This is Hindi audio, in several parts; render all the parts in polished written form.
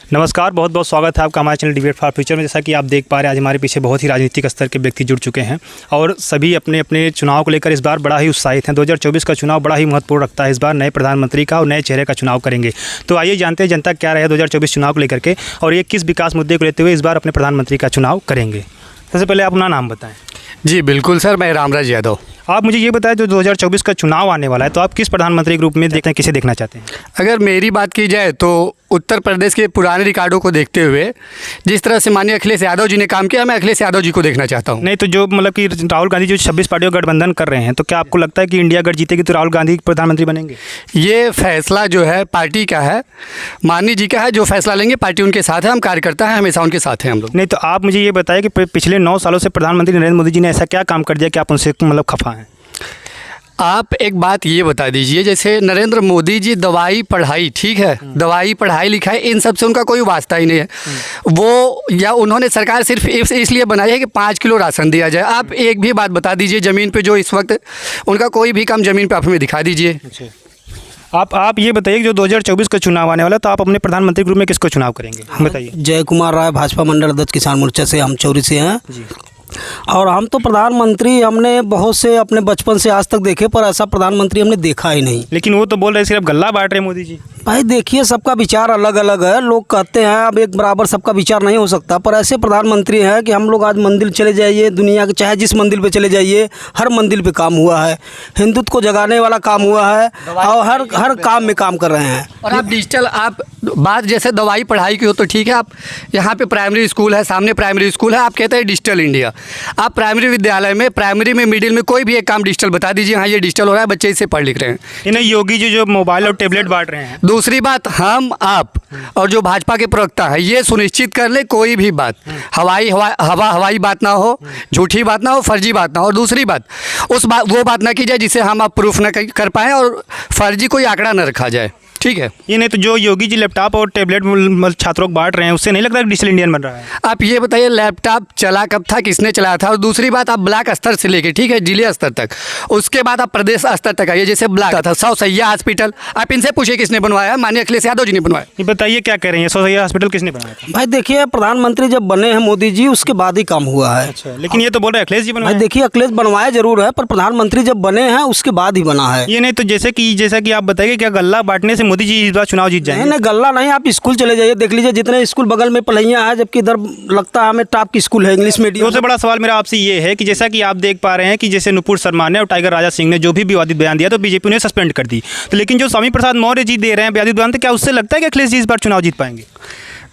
नमस्कार, बहुत बहुत स्वागत है आपका हमारे चैनल डिबेट फॉर फ्यूचर में। जैसा कि आप देख पा रहे हैं, आज हमारे पीछे बहुत ही राजनीतिक स्तर के व्यक्ति जुड़ चुके हैं और सभी अपने अपने चुनाव को लेकर इस बार बड़ा ही उत्साहित हैं। 2024 का चुनाव बड़ा ही महत्वपूर्ण रखता है। इस बार नए प्रधानमंत्री का और नए चेहरे का चुनाव करेंगे। तो आइए जानते हैं जनता क्या रहे 2024 चुनाव को लेकर के और ये किस विकास मुद्दे को लेते हुए इस बार अपने प्रधानमंत्री का चुनाव करेंगे। सबसे पहले आप अपना नाम बताएँ। जी बिल्कुल सर, मैं रामराज यादव। आप मुझे ये बताएं, जो 2024 का चुनाव आने वाला है, तो आप किस प्रधानमंत्री के रूप में देखते हैं, किसे देखना चाहते हैं? अगर मेरी बात की जाए तो उत्तर प्रदेश के पुराने रिकॉर्डों को देखते हुए जिस तरह से माननीय अखिलेश यादव जी ने काम किया, मैं अखिलेश यादव जी को देखना चाहता हूँ। नहीं तो जो मतलब कि राहुल गांधी जो 26 पार्टियों का गठबंधन कर रहे हैं, तो क्या आपको लगता है कि इंडिया अगर जीतेगी तो राहुल गांधी प्रधानमंत्री बनेंगे? ये फैसला जो है पार्टी का है, माननीय जी का है। जो फैसला लेंगे पार्टी उनके साथ है, हम कार्यकर्ता हैं, हमेशा उनके साथ हैं हम लोग। नहीं तो आप मुझे ये बताइए कि पिछले 9 सालों से प्रधानमंत्री नरेंद्र मोदी जी ने ऐसा क्या काम कर दिया कि आप उनसे मतलब खफा हैं? आप एक बात ये बता दीजिए, जैसे नरेंद्र मोदी जी दवाई पढ़ाई, ठीक है, दवाई पढ़ाई लिखाई इन सब से उनका कोई वास्ता ही नहीं है। वो या उन्होंने सरकार सिर्फ इसलिए बनाई है कि 5 किलो राशन दिया जाए। आप एक भी बात बता दीजिए ज़मीन पे जो इस वक्त उनका कोई भी काम ज़मीन पे आप हमें दिखा दीजिए। आप ये बताइए कि जो 2024 का चुनाव आने वाला है, तो आप अपने प्रधानमंत्री के रूप में किसको चुनाव करेंगे? बताइए। जय कुमार राय, भाजपा मंडल अध्यक्ष किसान मोर्चा से, हम चौरी से हैं जी। और हम तो प्रधानमंत्री हमने बहुत से अपने बचपन से आज तक देखे, पर ऐसा प्रधानमंत्री हमने देखा ही नहीं। लेकिन वो तो बोल रहे सिर्फ गल्ला बांट रहे मोदी जी। भाई देखिए, सबका विचार अलग अलग है। लोग कहते हैं अब एक बराबर सबका विचार नहीं हो सकता, पर ऐसे प्रधानमंत्री हैं कि हम लोग आज मंदिर चले जाइए, दुनिया के चाहे जिस मंदिर पे चले जाइए, हर मंदिर पे काम हुआ है। हिंदुत्व को जगाने वाला काम हुआ है और हर काम में काम कर रहे हैं। और आप डिजिटल, आप बात जैसे दवाई पढ़ाई की हो तो ठीक है, आप यहाँ पे प्राइमरी स्कूल है, सामने प्राइमरी स्कूल है, आप कहते हैं डिजिटल इंडिया। आप प्राइमरी विद्यालय में, प्राइमरी में, मिडिल में कोई भी एक काम डिजिटल बता दीजिए, हाँ ये डिजिटल हो रहा है, बच्चे इससे पढ़ लिख रहे हैं। इन्हें योगी जी जो मोबाइल और टेबलेट बांट रहे हैं। दूसरी बात, हम आप और जो भाजपा के प्रवक्ता है ये सुनिश्चित कर ले कोई भी बात हवाई बात ना हो, झूठी बात ना हो, फर्जी बात ना हो। और दूसरी बात, वो बात ना की जाए जिसे हम आप प्रूफ न कर पाएँ और फर्जी कोई आंकड़ा न रखा जाए, ठीक है। ये नहीं तो जो योगी जी लैपटॉप और टेबलेट छात्रों को बांट रहे हैं, उससे नहीं लगता कि डिजिटल इंडियन बन रहा है? आप ये बताइए लैपटॉप चला कब था, किसने चलाया था? और दूसरी बात, आप ब्लॉक स्तर से लेके, ठीक है, जिले स्तर तक, उसके बाद आप प्रदेश स्तर तक आइए। जैसे ब्लॉक था 100 सैया हॉस्पिटल, आप इनसे पूछिए किसने बनवाया? माननीय अखिलेश यादव जी ने बनवाया। ये बताइए क्या कह रहे हैं, 100 सैया हॉस्पिटल किसने बनाया था? भाई देखिए, प्रधानमंत्री जब बने हैं मोदी जी, उसके बाद ही काम हुआ है। अच्छा, लेकिन ये तो बोल रहे अखिलेश जी बनवाए। भाई देखिए, अखिलेश बनवाया जरूर है, पर प्रधानमंत्री जब बने हैं उसके बाद ही बना है। ये नहीं तो जैसा कि आप बताइए, क्या गल्ला बांटने से मोदी जी इस बार चुनाव जीत जाएंगे? नहीं, गल्ला नहीं। आप स्कूल चले जाइए, देख लीजिए जितने स्कूल बगल में पढ़ैया है, जबकि इधर लगता है हमें टॉप की स्कूल है इंग्लिश मीडियम। सबसे बड़ा सवाल मेरा आपसे ये है कि जैसा कि आप देख पा रहे हैं कि जैसे नुपुर शर्मा ने और टाइगर राजा सिंह ने जो भी विवादित बयान दिया, तो बीजेपी ने सस्पेंड कर दी। तो लेकिन जो स्वामी प्रसाद मौर्य जी दे रहे हैं विवादित बयान, तो क्या उससे लगता है कि अखिलेश जी इस बार चुनाव जीत पाएंगे?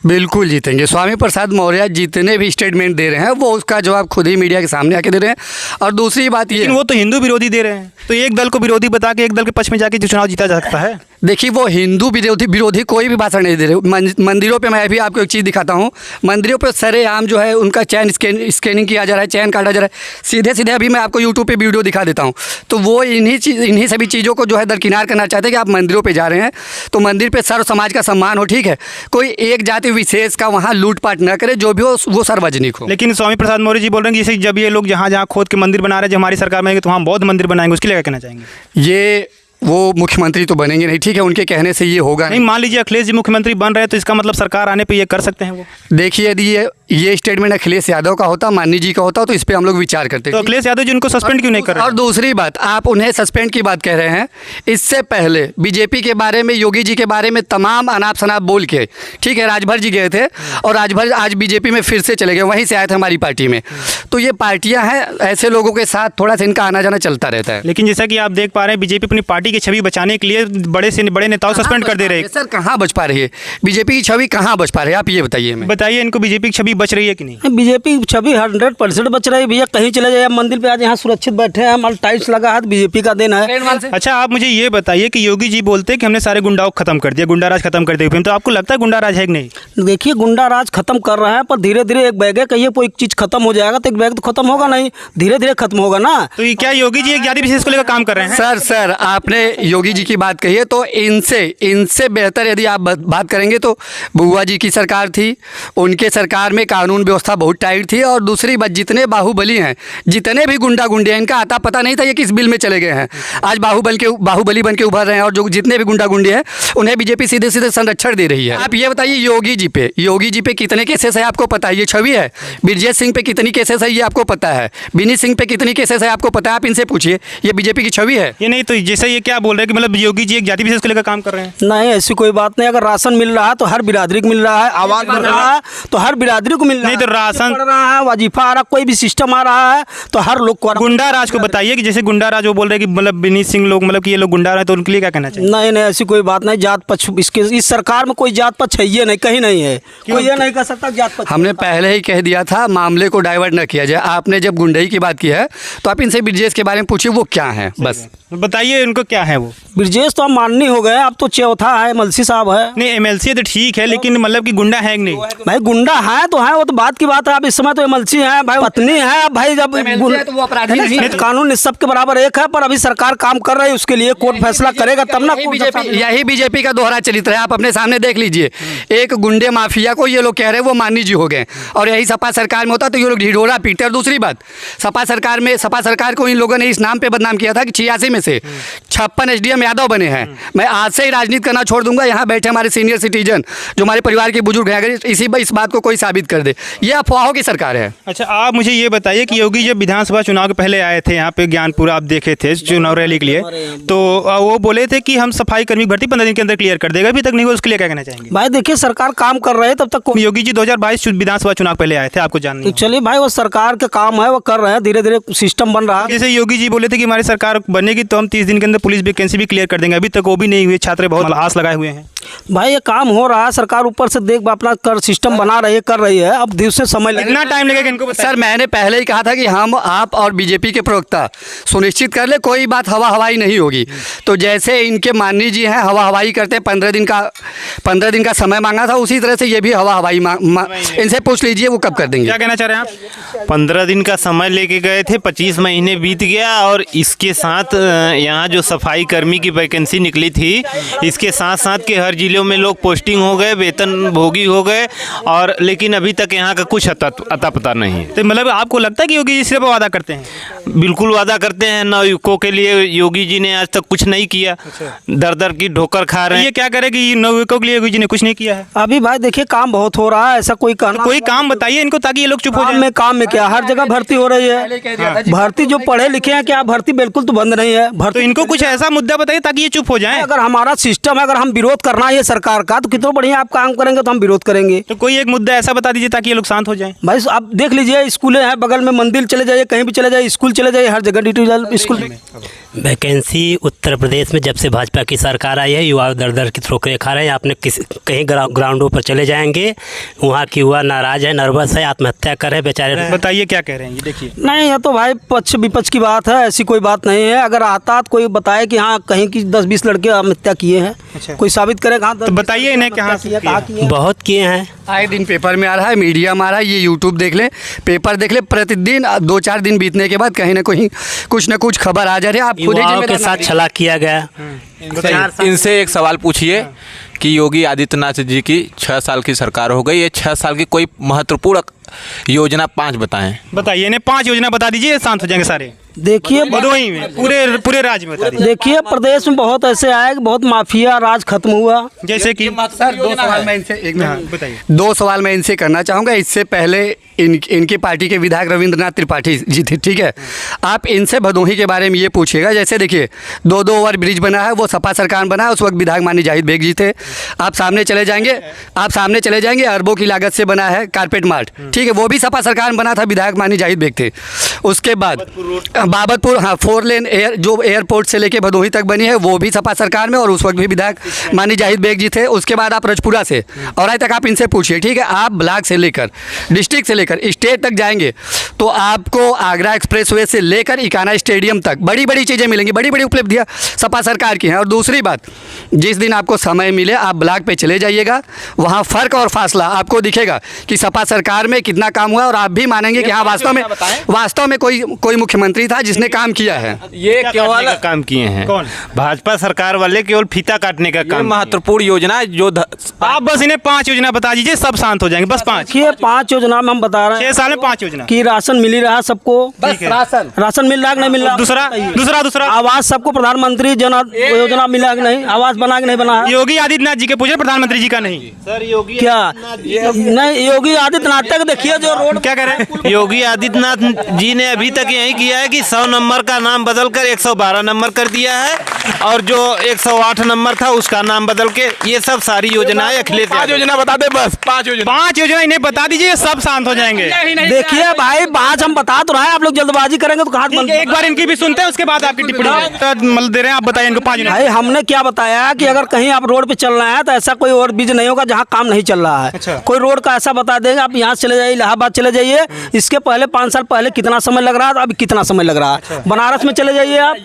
बिल्कुल जीतेंगे। स्वामी प्रसाद मौर्य जितने भी स्टेटमेंट दे रहे हैं वो उसका जवाब खुद ही मीडिया के सामने आके दे रहे हैं। और दूसरी बात ये, लेकिन वो तो हिंदू विरोधी दे रहे हैं, तो एक दल को विरोधी बता के एक दल के पक्ष में जाके चुनाव जीता जा सकता है। देखिए, वो हिंदू विरोधी कोई भी भाषण नहीं दे रहे। मंदिरों पे मैं भी आपको एक चीज़ दिखाता हूँ, मंदिरों पे सरेआम जो है उनका चैन स्कैनिंग किया जा रहा है, चैन काटा जा रहा है सीधे सीधे। अभी मैं आपको यूट्यूब पे वीडियो दिखा देता हूँ। तो वो इन्हीं सभी चीज़ों को जो है दरकिनार करना चाहते हैं कि आप मंदिरों पे जा रहे हैं तो मंदिर पे सर्व समाज का सम्मान हो, ठीक है, कोई एक जाति विशेष का वहाँ लूटपाट न करे, जो भी हो वो सार्वजनिक हो। लेकिन स्वामी प्रसाद मौर्य जी बोल रहे हैं कि जैसे जब ये लोग जहाँ खोद के मंदिर बना रहे हैं, जब हमारी सरकार में तो वहाँ बौद्ध मंदिर बनाएंगे, उसके लिए क्या कहना चाहेंगे? ये वो मुख्यमंत्री तो बनेंगे नहीं, ठीक है, उनके कहने से ये होगा नहीं। मान लीजिए अखिलेश जी मुख्यमंत्री बन रहे हैं, तो इसका मतलब सरकार आने पे ये कर सकते हैं वो? देखिए, यदि ये स्टेटमेंट अखिलेश यादव का होता, माननीय जी का होता, तो इस पे हम लोग विचार करते। तो अखिलेश यादव जी उनको सस्पेंड क्यों नहीं कर रहे? और दूसरी बात, आप उन्हें सस्पेंड की बात कह रहे हैं, इससे पहले बीजेपी के बारे में, योगी जी के बारे में तमाम अनाप शनाप बोल के, ठीक है, राजभर जी गए थे और राजभर आज बीजेपी में फिर से चले गए, वहीं से आए थे हमारी पार्टी में। तो ये पार्टियां हैं, ऐसे लोगों के साथ थोड़ा सा इनका आना जाना चलता रहता है। लेकिन जैसा कि आप देख पा रहे हैं, बीजेपी अपनी पार्टी की छवि बचाने के लिए बड़े से बड़े नेताओं सस्पेंड कर दे रहे हैं। सर कहाँ बच पा रही है बीजेपी की छवि, कहाँ बच पा रही है? आप ये बताइए। बताइए, इनको बीजेपी की छवि बच रही है कि नहीं? बीजेपी छवि 100% बच रही है भैया। कहीं चले जाए, मंदिर पे आज यहाँ सुरक्षित बैठे हैं, हमारा टाइल्स लगा है, बीजेपी का दिन है। अच्छा, आप मुझे ये बताइए कि योगी जी बोलते हैं कि हमने सारे गुंडाओं को खत्म कर दिया, गुंडा राज खत्म कर दिया, तो आपको लगता है गुंडा राज है कि नहीं? देखिए, गुंडा राज खत्म कर रहा है, पर धीरे धीरे एक बैग है, कहिए कोई चीज़ खत्म हो जाएगा तो एक बैग तो खत्म होगा नहीं, धीरे धीरे खत्म होगा ना। तो ये क्या योगी जी एक जाति विशेष को लेकर काम कर रहे हैं? सर आपने आपने योगी जी की बात कही है, तो इनसे बेहतर यदि आप बात करेंगे तो बुआ जी की सरकार थी, उनके सरकार में कानून व्यवस्था बहुत टाइट थी। और दूसरी बात, जितने बाहुबली हैं, जितने भी गुंडा गुंडे हैं, इनका आता पता नहीं था ये किस बिल में चले गए हैं। आज बाहुबली बन के उभर रहे हैं, और जो जितने भी गुंडा गुंडे हैं उन्हें बीजेपी सीधे सीधे संरक्षण दे रही है। आप ये बताइए, योगी जी पे कितने केसेस है आपको पता है? ये छवि है। ब्रजेश सिंह पे कितनी केसेस है ये आपको पता है? बिनी सिंह पे कितनी केसेस है आपको पता है? आप इनसे पूछिए, ये बीजेपी की छवि है। ये नहीं तो जैसे ये क्या बोल रहे हैं कि मतलब योगी जी एक जाति विशेष को लेकर काम कर रहे हैं? नहीं, ऐसी कोई बात नहीं। अगर राशन मिल रहा है तो हर बिरादरी को मिल रहा है, आवाज मिल रहा है तो हर बिरादरी को मिल रहा है। नहीं तो राशन पड़ रहा है, वजीफा आ रहा, कोई भी सिस्टम आ रहा है तो हर लोग को। गुंडा राज को बताइए कि जैसे गुंडा राज वो बोल रहे हैं कि मतलब विनीत सिंह लोग, मतलब कि ये लोग गुंडा राज, तो उनके लिए क्या कहना चाहिए? नहीं, ऐसी कोई बात नहीं। जात पक्ष इस सरकार में कोई जात पक्ष है ही नहीं, कहीं नहीं है। कोई ये नहीं कह सकता जात पक्ष। हमने पहले ही कह दिया था, मामले को डाइवर्ट न किया जाए। आपने जब गुंडई की बात की है तो आप इनसे ब्रजेश के बारे में पूछिए वो क्या है, बस बताइए उनको क्या है वो। ब्रजेश तो हम माननी हो गए, अब तो चौथा है, एमएलसी साहब है। नहीं, एमएलसी तो ठीक है, लेकिन मतलब कि गुंडा है कि नहीं? भाई गुंडा है तो है, वो तो बात की बात है। अब इस समय तो एमएलसी है भाई, पत्नी है। अब भाई जब तो वो अपराधी नहीं है। कानून सबके बराबर एक है, पर अभी सरकार काम कर रही है, उसके लिए कोर्ट फैसला करेगा तब ना। यही बीजेपी का दोहरा चरित्र है। आप अपने सामने देख लीजिए, एक गुंडे माफिया को ये लोग कह रहे हैं वो मानी जी हो गए, और यही सपा सरकार में होता तो ये लोग ढिढोरा पीटते। और दूसरी बात, सपा सरकार को इन लोगों ने इस नाम पे बदनाम किया था कि 86 में से 56 एसडीएम यादव बने हैं। मैं आज से ही राजनीति करना छोड़ दूंगा। यहाँ बैठे हमारे सीनियर सिटीजन जो हमारे परिवार के बुजुर्ग हैं, अगर इस बात को कोई साबित कर दे, ये अफवाहों की सरकार है। अच्छा, आप मुझे ये बताइए कि योगी जब विधानसभा चुनाव के पहले आए थे यहाँ पे ज्ञानपुरा, आप देखे थे चुनाव रैली के लिए, तो वो बोले थे कि हम सफाई कर्मी भर्ती 15 दिन के अंदर क्लियर कर देगा। अभी तक नहीं हुआ, उसके लिए क्या कहना चाहेंगे? भाई देखिए, सरकार काम कर रहे हैं तब तक। योगी जी 2022 विधानसभा चुनाव पहले आए थे, आपको जानना है। चलिए भाई, वो सरकार का काम है, वो कर रहे हैं, धीरे धीरे सिस्टम बन रहा है। जैसे योगी जी बोले थे कि हमारी सरकार बनेगी तो हम 30 दिन के अंदर पुलिस वैकेंसी भी क्लियर कर देंगे, अभी तक वो भी नहीं हुए। छात्र बहुत आस लगाए हुए हैं। भाई ये काम हो रहा है, सरकार ऊपर से देख अपना कर सिस्टम बना रही है, कर रही है। अब दिवस से समय लगेगा, इतना टाइम लगेगा इनको बताइए। सर, मैंने पहले ही कहा था कि हम, आप और बीजेपी के प्रवक्ता सुनिश्चित कर ले कोई बात हवा हवाई नहीं होगी। तो जैसे इनके माननीय जी हैं हवा हवाई करते, 15 दिन का समय मांगा था, उसी तरह से ये भी हवा हवाई इनसे पूछ लीजिए वो कब कर देंगे। क्या कहना चाह रहे हैं आप? 15 दिन का समय लेके गए थे, 25 महीने बीत गया, और इसके साथ यहाँ जो सफाई कर्मी की वैकेंसी निकली थी, इसके साथ साथ के हर जिलों में लोग पोस्टिंग हो गए, वेतन भोगी हो गए, और लेकिन अभी तक यहाँ का कुछ अता पता नहीं है। तो मतलब आपको लगता है कि योगी जी सिर्फ वादा करते हैं? बिल्कुल वादा करते हैं। नवयुवकों के लिए योगी जी ने आज तक कुछ नहीं किया, दर दर की ठोकर खा रहे हैं। ये क्या करे कि नवयुवकों के लिए योगी जी ने कुछ नहीं किया है? अभी भाई देखिए, काम बहुत हो रहा है, ऐसा कोई कहना। कोई काम बताइए इनको ताकि ये लोग चुप हो जाए। काम में क्या, हर जगह भर्ती हो रही है। भर्ती जो पढ़े लिखे हैं, क्या भर्ती बिल्कुल तो बंद नहीं है। तो भर्ती इनको कुछ ऐसा मुद्दा बताइए ताकि ये चुप हो जाए। अगर हमारा सिस्टम है, अगर हम विरोध करना है सरकार का, तो कितना बढ़िया आप काम करेंगे तो हम विरोध करेंगे। तो कोई एक मुद्दा ऐसा बता दीजिए ताकि ये लोग शांत हो जाए। भाई आप देख लीजिए, स्कूलें हैं बगल में, मंदिर चले जाइए, कहीं भी चले जाइए, स्कूल चले जाइए, हर जगह digital school. Vacancy Uttar Pradesh में जब से भाजपा की सरकार आई है, युवा दर दर की ठोकरें खा रहे हैं। आपने कहीं ग्राउंडों पर चले जाएंगे, वहाँ की युवा नाराज है, नर्वस है, आत्महत्या कर रहे बेचारे। बताइए क्या कह रहे हैं ये, देखिए। नहीं, ये तो भाई पक्ष विपक्ष की बात है, ऐसी कोई बात नहीं है। अगर आता तो कोई बताए कि हाँ कहीं की 10-20 लड़के आत्महत्या किए हैं। अच्छा। कोई साबित करे कहाँ, तो बताइए इन्हें कहाँ से किया? बहुत किए हैं। आए दिन पेपर में आ रहा है, मीडिया में आ रहा है, ये यूट्यूब देख ले, पेपर देख ले, प्रतिदिन 2-4 दिन बीतने के बाद कहीं ना कहीं कुछ न कुछ खबर आ जा रही है। आप खुद युवाओं के साथ छला किया गया। इनसे एक सवाल पूछिए कि योगी आदित्यनाथ जी की 6 साल की सरकार हो गई, ये 6 साल की कोई महत्वपूर्ण योजना 5 बताएं। बताइए इन्हें 5 योजना बता दीजिए, शांत हो जाएंगे सारे। देखिए भदोही में, पूरे राज्य में बता दीजिए। देखिए, प्रदेश में बहुत ऐसे आए कि बहुत माफिया राज खत्म हुआ। जैसे कि सर, 2 सवाल मैं इनसे बताइए। 2 सवाल मैं इनसे करना चाहूँगा। इससे पहले इनकी पार्टी के विधायक रविंद्रनाथ त्रिपाठी जी थे, ठीक है। आप इनसे भदोही के बारे में ये पूछिएगा। जैसे देखिए, 2 ओवर ब्रिज बना है, वो सपा सरकार बना है, उस वक्त विधायक माननीय जाहिद बेग जी थे। आप सामने चले जाएंगे, अरबों की लागत से बना है कारपेट मार्ट, ठीक है, वो भी सपा सरकार में बना था, विधायक माननीय जाहिद बेग थे। उसके बाद बाबतपुर, हाँ, 4 लेन जो एयरपोर्ट से लेके भदोही तक बनी है, वो भी सपा सरकार में, और उस वक्त भी विधायक माननीय जाहिद बेग जी थे। उसके बाद आप रजपुरा से और आज तक आप इनसे पूछिए, ठीक है। आप ब्लॉक से लेकर डिस्ट्रिक्ट से लेकर स्टेट तक जाएंगे तो आपको आगरा एक्सप्रेसवे से लेकर इकाना स्टेडियम तक बड़ी बड़ी चीज़ें मिलेंगी, बड़ी बड़ी उपलब्धियाँ सपा सरकार की हैं। और दूसरी बात, जिस दिन आपको समय मिले आप ब्लॉक पे चले जाइएगा, वहाँ फ़र्क और फासला आपको दिखेगा कि सपा सरकार में कितना काम हुआ, और आप भी मानेंगे कि हाँ वास्तव में कोई मुख्यमंत्री था था जिसने काम किया है। ये केवल काम किए हैं कौन? भाजपा सरकार वाले केवल फीता काटने का ये काम। महत्वपूर्ण योजना है जो आप बस इन्हें 5 योजना बता दीजिए, सब शांत हो जाएंगे। बस 5, देखिए 5 योजना में हम बता रहे 6 हैं साल में 5 योजना। कि राशन मिल ही रहा सबको। बस राशन राशन मिल रहा कि नहीं मिल रहा? दूसरा आवास सबको प्रधानमंत्री जन योजना मिला कि नहीं? आवास बना कि नहीं बना है? योगी आदित्यनाथ जी के पूछे, प्रधानमंत्री जी का नहीं। सर योगी क्या नहीं, योगी आदित्यनाथ तक देखिए जो रोड क्या कह रहे हैं? योगी आदित्यनाथ जी ने अभी तक यही किया है कि 100 नंबर का नाम बदलकर 112 नंबर कर दिया है, और जो 108 नंबर था उसका नाम बदल के, ये सब सारी योजनाएं अखिलेश 5 योजना बता दे, बस 5 योजना। 5 योजना इन्हें बता दीजिए, सब शांत हो जाएंगे। देखिए भाई, बात हम बता तो रहे हैं, आप लोग जल्दबाजी करेंगे तो कहाँ बंद। एक बार इनकी भी सुनते हैं, उसके बाद आपकी टिप्पणी मतलब दे रहे हैं। आप बताइए इनको 5 योजना। भाई हमने क्या बताया कि अगर कहीं आप रोड पे चल रहे हैं तो ऐसा कोई और बीज नहीं होगा जहाँ काम नहीं चल रहा है। अच्छा। कोई रोड का ऐसा बता देंगे, आप यहाँ चले जाइए, इलाहाबाद चले जाइए, इसके पहले 5 साल पहले कितना समय लग रहा था, अभी कितना समय लग रहा है। बनारस में चले जाइए आप,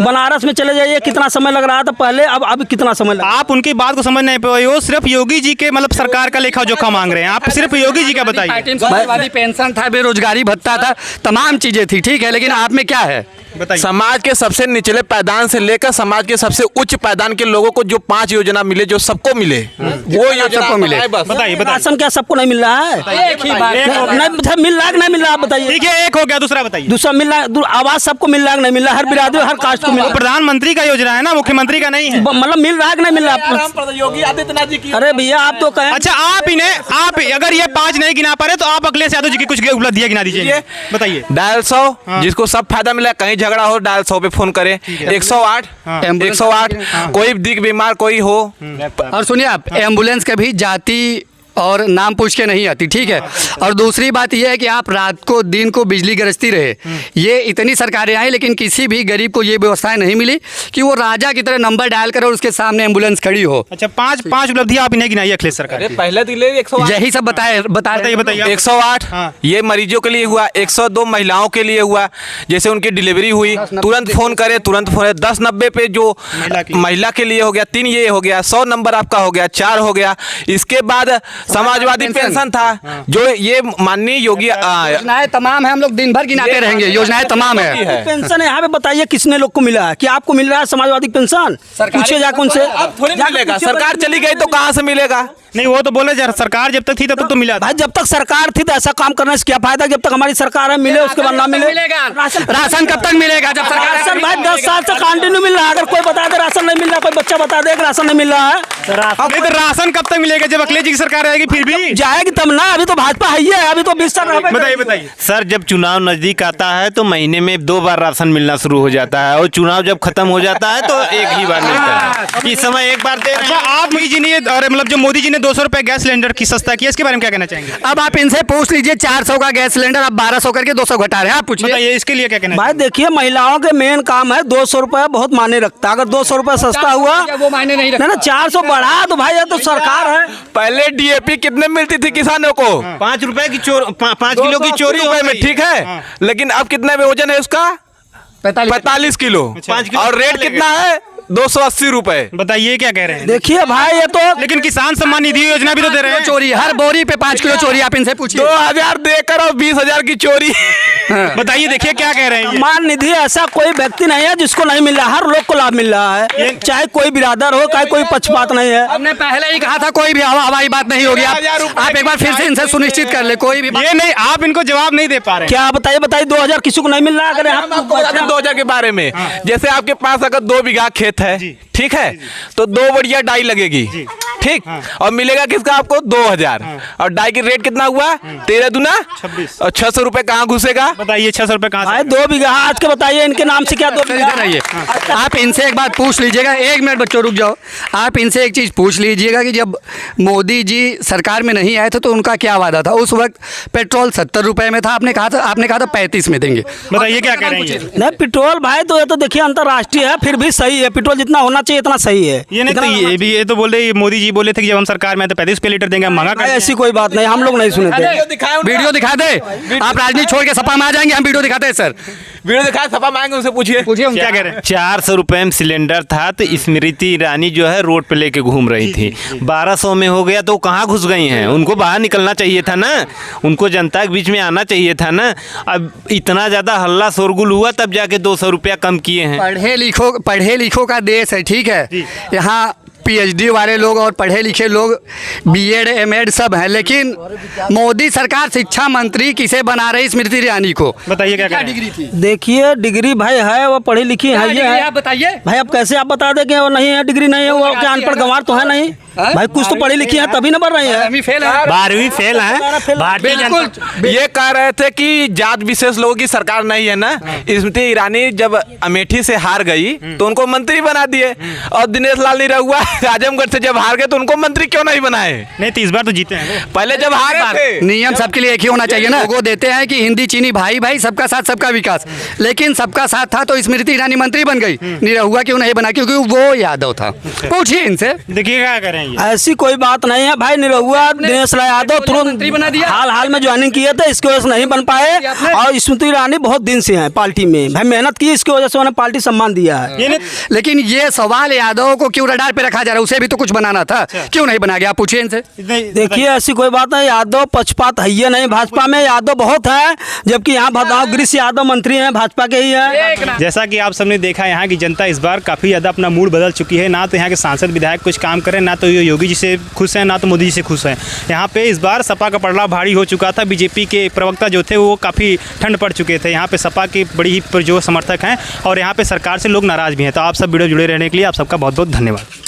बनारस में चले जाइए, कितना समय लग रहा था पहले, अब कितना समय लग रहा है। आप उनकी बात को समझ नहीं पाए हो, सिर्फ योगी जी के मतलब सरकार का लेखा जोखा मांग रहे हैं आप, सिर्फ योगी जी का बताइए। समाजवादी पेंशन था, बेरोजगारी भत्ता था, तमाम चीजें थी, ठीक है, लेकिन आप में क्या है? बताइए। समाज के सबसे निचले पायदान से लेकर समाज के सबसे उच्च पायदान के लोगों को जो 5 योजना मिले, जो सबको मिले, वो योजना सबको मिले। बताए बस। बताइए राशन क्या सबको नहीं मिल रहा है? एक ही बात नहीं मिल रहा है कि नहीं मिल रहा, आप बताइए। ठीक है, एक हो गया, दूसरा बताइए। दूसरा मिल रहा है, आवाज सबको मिल रहा है कि नहीं मिल रहा? हर बिरादरी हर कास्ट को मिल वो रहा प्रधानमंत्री का योजना है ना, मुख्यमंत्री का नहीं है। है। मतलब मिल रहा है कि नहीं मिल रहा? योगी आदित्यनाथ जी की अरे भैया आप तो कहें। अच्छा, आप अगर ये 5 नहीं गिना पा रहे तो आप अखिलेश यादव जी की कुछ उपलब्धियां गिना दीजिए, बताइए। डायल 100 जिसको सब फायदा मिला, कहीं झगड़ा हो डायल 100 पे फोन करें। 108 108 कोई दिख बीमार कोई हो। और सुनिए, आप एम्बुलेंस कभी जाति और नाम पूछ के नहीं आती, ठीक है। और दूसरी बात यह है कि आप रात को दिन को बिजली गरजती रहे, ये इतनी सरकारें आई लेकिन किसी भी गरीब को ये व्यवस्थाएं नहीं मिली कि वो राजा की तरह नंबर डायल करे और उसके सामने एम्बुलेंस खड़ी हो। अच्छा, 5 उपलब्धियां आप इन्हें गिनाइए अखिलेश सरकार की। पहले दिले 108 यही सब बताइए 108 हाँ। ये मरीजों के लिए हुआ। 102 महिलाओं के लिए हुआ, जैसे उनकी डिलीवरी हुई तुरंत फोन करे, तुरंत फोन। 1090 पे जो महिला के लिए हो गया, 3 ये हो गया। 100 नंबर आपका हो गया, 4 हो गया। इसके बाद समाजवादी पेंशन था, जो ये माननीय योगी योजनाएं तमाम है, हम लोग दिन भर गिनाते रहेंगे, योजनाएं तमाम है। पेंशन यहाँ पे बताइए किसने लोग को मिला है? कि आपको मिल रहा है समाजवादी पेंशन? पूछिए जाकर उनसे। अब थोड़ी मिलेगा, सरकार चली गई तो कहाँ से मिलेगा? नहीं, वो तो बोले सरकार जब तक थी तब तक तो मिला था। भाई जब तक सरकार थी तो ऐसा काम करने से क्या फायदा? जब तक हमारी सरकार है मिले, उसके बाद ना मिले। राशन कब तक मिलेगा जब सरकार? राशन भाई 10 साल से कंटिन्यू मिल रहा है। अगर कोई बता दे राशन नहीं मिल रहा, कोई बच्चा बता दे राशन नहीं मिल रहा है, नहीं तो राशन कब तक मिलेगा? जब अखिलेश जी की सरकार आएगी फिर भी जाएगी तब ना। अभी तो भाजपा है ही है, अभी तो 20 साल रह गए। बताइए। सर, जब चुनाव नजदीक आता है तो महीने में 2 बार राशन मिलना शुरू हो जाता है, और चुनाव जब खत्म हो जाता है तो एक ही बार मिलता है। इस समय एक बार दे रहे अच्छा, आप मोदी जी ने और मतलब जो मोदी जी ने 200 रुपए गैस सिलेंडर की सस्ता किया, इसके बारे में क्या कहना चाहेंगे? अब आप इनसे पूछ लीजिए, 400 का गैस सिलेंडर अब 1200 करके 200 घटा रहे हैं, आप पूछिए। बताइए इसके लिए क्या कहना भाई देखिए, महिलाओं के मेन काम है 200 रुपए बहुत मायने रखता है। अगर 200 रुपए सस्ता हुआ, वो मायने नहीं रखता। ना 400 बढ़ा तो भाई ये तो सरकार है। पहले डीएपी कितने मिलती थी किसानों को? 5 रुपए की 5 किलो की चोरी हो रुपए में, गई। ठीक है। लेकिन अब कितने में वजन है उसका? 45 किलो। 5 किलो और रेट कितना है? 280 रुपए। बताइए क्या कह रहे हैं? देखिए भाई ये तो लेकिन किसान सम्मान निधि योजना भी तो दे रहे हैं। चोरी, हर बोरी पे 5 किलो चोरी, आप इनसे पूछिए। 2000 देकर और 20,000 की चोरी। बताइए, देखिए क्या कह रहे हैं ये। सम्मान निधि ऐसा कोई व्यक्ति नहीं है जिसको नहीं मिल रहा, हर लोग को लाभ मिल रहा है, चाहे कोई बिरादर हो, चाहे कोई पक्षपात नहीं है। हमने पहले ही कहा था कोई भी हवाई बात नहीं होगी। आप एक बार फिर से इनसे सुनिश्चित कर ले, कोई भी ये नहीं, आप इनको जवाब नहीं दे पा रहे हैं। क्या बताइए 2000 किसी को नहीं मिल रहा? अगर हम आपको बता दें 2000 के बारे में। जैसे आपके पास अगर 2 बीघा खेत है, ठीक है, तो 2 बढ़िया डाई लगेगी, ठीक। और मिलेगा किसका आपको? 2000। और डाई की रेट कितना हुआ? 13 दूना 26। और 600 रुपए कहाँ घुसेगा? बताइए 600 रुपए कहाँ भाई से? 2 बीघा आज के बताइए, इनके नाम से क्या 2 इधर बीघा? आइए, आप इनसे एक बात पूछ लीजिएगा। 1 मिनट बच्चों, रुक जाओ। आप इनसे एक चीज़ पूछ लीजिएगा कि जब मोदी जी सरकार में नहीं आए थे तो उनका क्या वादा था? उस वक्त पेट्रोल 70 रुपए में था, आपने कहा था 35 में देंगे। बताइए क्या कह रहे हैं ये? नहीं पेट्रोल भाई तो ये तो देखिए अंतर्राष्ट्रीय है, फिर भी सही है। पेट्रोल जितना होना चाहिए इतना सही है। ये नहीं तो ये तो बोल रहे, मोदी जी बोले थे कि जब हम सरकार में आए तो 35 रुपए लीटर देंगे, हम महंगा कर भाई देंगे। ऐसी कोई बात नहीं, हम लोग नहीं सुने थे। वीडियो दिखा दे। आप राजनीति छोड़ के सपा में आ जाएंगे, हम वीडियो दिखाते हैं सर। वीडियो दिखाया, सपा मांगे उनसे पूछिए। पूछिए क्या कह रहे हैं? 400 रुपए में सिलेंडर था तो स्मृति ईरानी जो है रोड पे लेके घूम रही थी। 1200 में हो गया तो वो कहाँ घुस गई हैं? उनको बाहर निकलना चाहिए था ना, उनको जनता के बीच में आना चाहिए था ना। अब इतना ज़्यादा हल्ला शोरगुल हुआ तब जाके 200 रुपया कम किए हैं। पढ़े लिखों का देश है, ठीक है। यहाँ पीएचडी वाले लोग और पढ़े लिखे लोग बीएड एमएड सब हैं, लेकिन मोदी सरकार शिक्षा मंत्री किसे बना रही स्मृति ईरानी को? बताइए क्या क्या कह रहे हैं? डिग्री थी? देखिए डिग्री भाई है, वो पढ़ी लिखी है, ये डिग्री है आप बताइए। भाई। अब कैसे आप बता दें कि वो नहीं है, डिग्री नहीं है, वो क्या अनपढ़ गंवार तो है नहीं भाई? कुछ तो पढ़ी लिखी है तभी ना बढ़ रही है। अभी फेल है, 12वीं फेल है भारतीय जनता। बिल्कुल। ये कह रहे थे कि जात विशेष लोगों की सरकार नहीं है ना। स्मृति ईरानी जब अमेठी से हार गई तो उनको मंत्री बना दिए, और दिनेश लाल निरहुआ आजमगढ़ से जब हार गए तो उनको मंत्री क्यों नहीं बनाए? नहीं तो इस बार तो जीते हैं वो। पहले जब हारे थे। नियम सबके लिए एक ही होना चाहिए ना। लोगो देते हैं कि हिंदी चीनी भाई भाई, सबका साथ सबका विकास, लेकिन सबका साथ था तो स्मृति ईरानी मंत्री बन गई, निरहुआ क्यों नहीं बना? क्योंकि वो यादव था। पूछिए इनसे। देखिए क्या कह रहे हैं ये। ऐसी कोई बात नहीं है भाई। निरहुआ दिनेश लाल यादव तुरंत मंत्री बना दिया। हाल में ज्वाइनिंग किए थे, इसकी वजह से नहीं बन पाए। और स्मृति ईरानी बहुत दिन से हैं पार्टी में भाई, मेहनत की, इसकी वजह से उन्हें पार्टी सम्मान दिया है। लेकिन ये सवाल यादव को क्यों रडार पे रखा जा रहा है? उसे भी तो कुछ बनाना था, क्यों नहीं बना गया? आप पूछिए इनसे। देखिए ऐसी कोई बात नहीं, यादव पक्षपात है ये नहीं। भाजपा में यादव बहुत है, जबकि यहाँ भदगांव गिरीश यादव मंत्री हैं, भाजपा के ही है। जैसा कि आप सबने देखा, यहाँ की जनता इस बार काफ़ी ज़्यादा अपना मूड बदल चुकी है। ना तो यहाँ के सांसद विधायक कुछ काम करें, ना तो ये योगी जी से खुश हैं, ना तो मोदी जी से खुश हैं। यहाँ पे इस बार सपा का पड़ला भारी हो चुका था। बीजेपी के प्रवक्ता जो थे वो काफ़ी ठंड पड़ चुके थे। यहाँ पे सपा के बड़ी ही जो समर्थक हैं और यहाँ पे सरकार से लोग नाराज़ भी हैं। तो आप सब वीडियो जुड़े रहने के लिए आप सबका बहुत बहुत धन्यवाद।